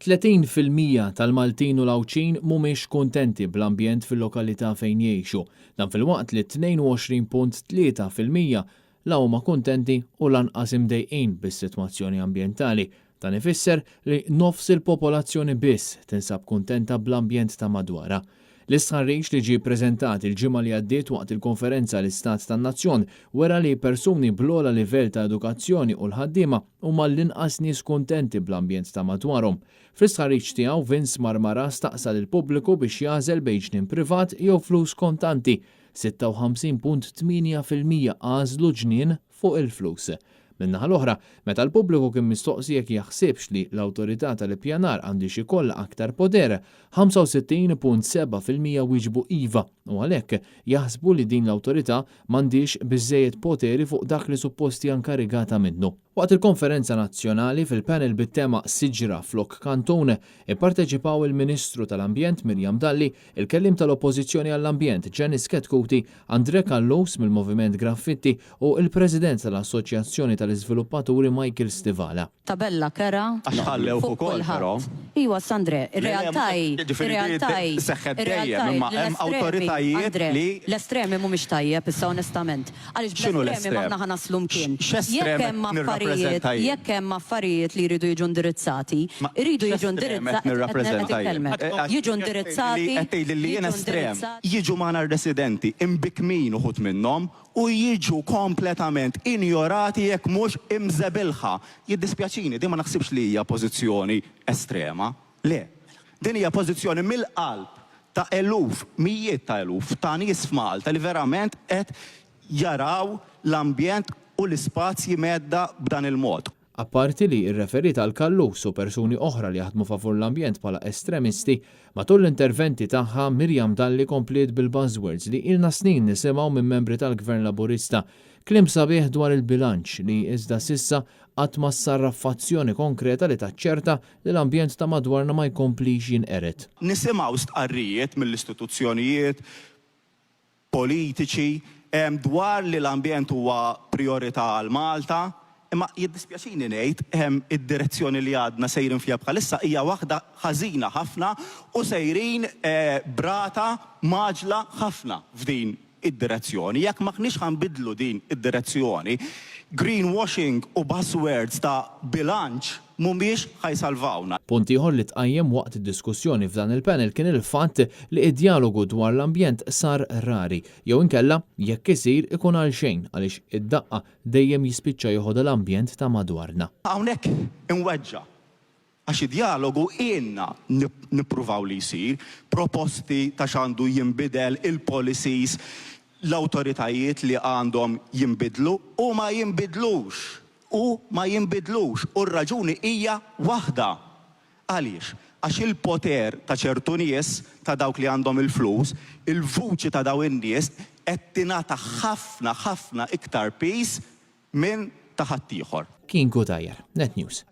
30% tal-Maltin u l-Awċin mhumiex kuntenti bl-ambjent fil-lokalità fejn jgħixu, dan fil-waqt li 22.3% la huma kuntenti u lanqas imdejqin bis-sitwazzjoni ambjentali. Dan ifisser li nofs il-popolazzjoni biss tinsab kuntenta bl-ambjent ta' madwarha. L-istħarriġ li ġie ppreżentat il-ġimgħa li għaddiet waqt il-konferenza l-Istat tan-Nazzjon wera li persuni bl-ogħla livell ta' edukazzjoni u l-ħaddiema huma l-inqas nies kuntenti bl-ambjent ta' madwarhom. Fl-istħarriġ tiegħu Vince Marmara staqsa lill-pubbliku biex jażel bejn ġnien privat jew flus kontanti. 56.8% għażlu ġnien fuq il-flus. Min-naħa l-oħra, meta l-pubbliku kien mistoqsi jekk jaħsibx li l-awtorità tal-ippjanar għandix ikollha aktar poter, 65.7% wieġbu iva u għalhekk jaħsbu li din l-awtorità m'għandix biżżejjed poteri fuq dak li supposti inkarigata minnu. Waqt il-konferenza nazzjonali fil-panel bit-tema Siġra flok kantun ipparteċipaw il-Ministru tal-Ambjent Mirjam Dalli, il-kellim tal-Oppożizzjoni għall-Ambjent Janice Ketkuti, Andre Kallous mill-Moviment Graffiti u il-President tal-Assoċjazzjoni tal-Iżviluppaturi Michael Stivala. Tabella kera. Għaxħallew fuq però. Iwa, Sandre, l-estremi mhumiex tajjeb issa onestament. Għaliex bl-estremi maħna ħanaslu mkien. Jekk hemm affarijiet li jridu jiġu indirizzati, jiġu indirizzati. Jiġu magħna residenti imbikmin uħud minnhom u jiġu kompletament injorati jekk mhux imżebilħa. Jiddispjaċini, din ma naħsibx li hija pożizzjoni estrema. Le, din hija pożizzjoni mill-qalb ta' eluf, mijiet ta' eluf ta' nies f'Malta li verament qed jaraw l-ambjent u l-ispazji medda b'dan il-mod. Apparti li irreferita għal Kallous u persuni oħra li jaħdmu favur l-ambjent bħala estremisti, matul l-interventi tagħha Mirjam Dalli komplet bil-buzzwords li ilna snin nisimgħu minn membri tal-Gvern Laburista, kliem sabiħ dwar il-bilanċ li iżda sissa qatt ma sarraffazzjoni konkreta li taċċerta li l-ambjent ta' madwarna ma jkomplix jinqered. Nisimgħu stqarrijiet mill-istituzzjonijiet politiċi dwar li l-ambjent huwa priorità għal Malta, imma jiddispjaċini ngħid id-direzzjoni li għadna sejrin fiha bħalissa hija waħda ħażina ħafna u sejrin brata maġla ħafna f'din id-direzzjoni. Jekk maħniex ħanbidlu din id-direzzjoni, greenwashing u buzzwords ta' bilanċ mhumiex ħajsalvawna. Punt ieħor li tqajjem waqt id-diskussjoni f'dan il-panel kien il-fatt li d-dialogu dwar l-ambjent sar rari, jew inkella jekk isir ikun għal xejn għaliex id-daqqa dejjem jispiċċa joħod l-ambjent ta' madwarna. Hawnhekk inweġġa' għax id-dialogu inna nippruvaw li jsir, proposti ta' x'għandu jinbidel il-policies, l-awtoritajiet li għandhom jinbidlu u ma jinbidlux. U r-raġuni hija waħda. Għaliex? Għax il-poter ta' ċertu nies ta' dawk li għandhom il-flus, il-vuċi ta' daw in-nies qed tingħata ħafna iktar peace minn ta' ħaddieħor. Kien Kutajjar, Net News.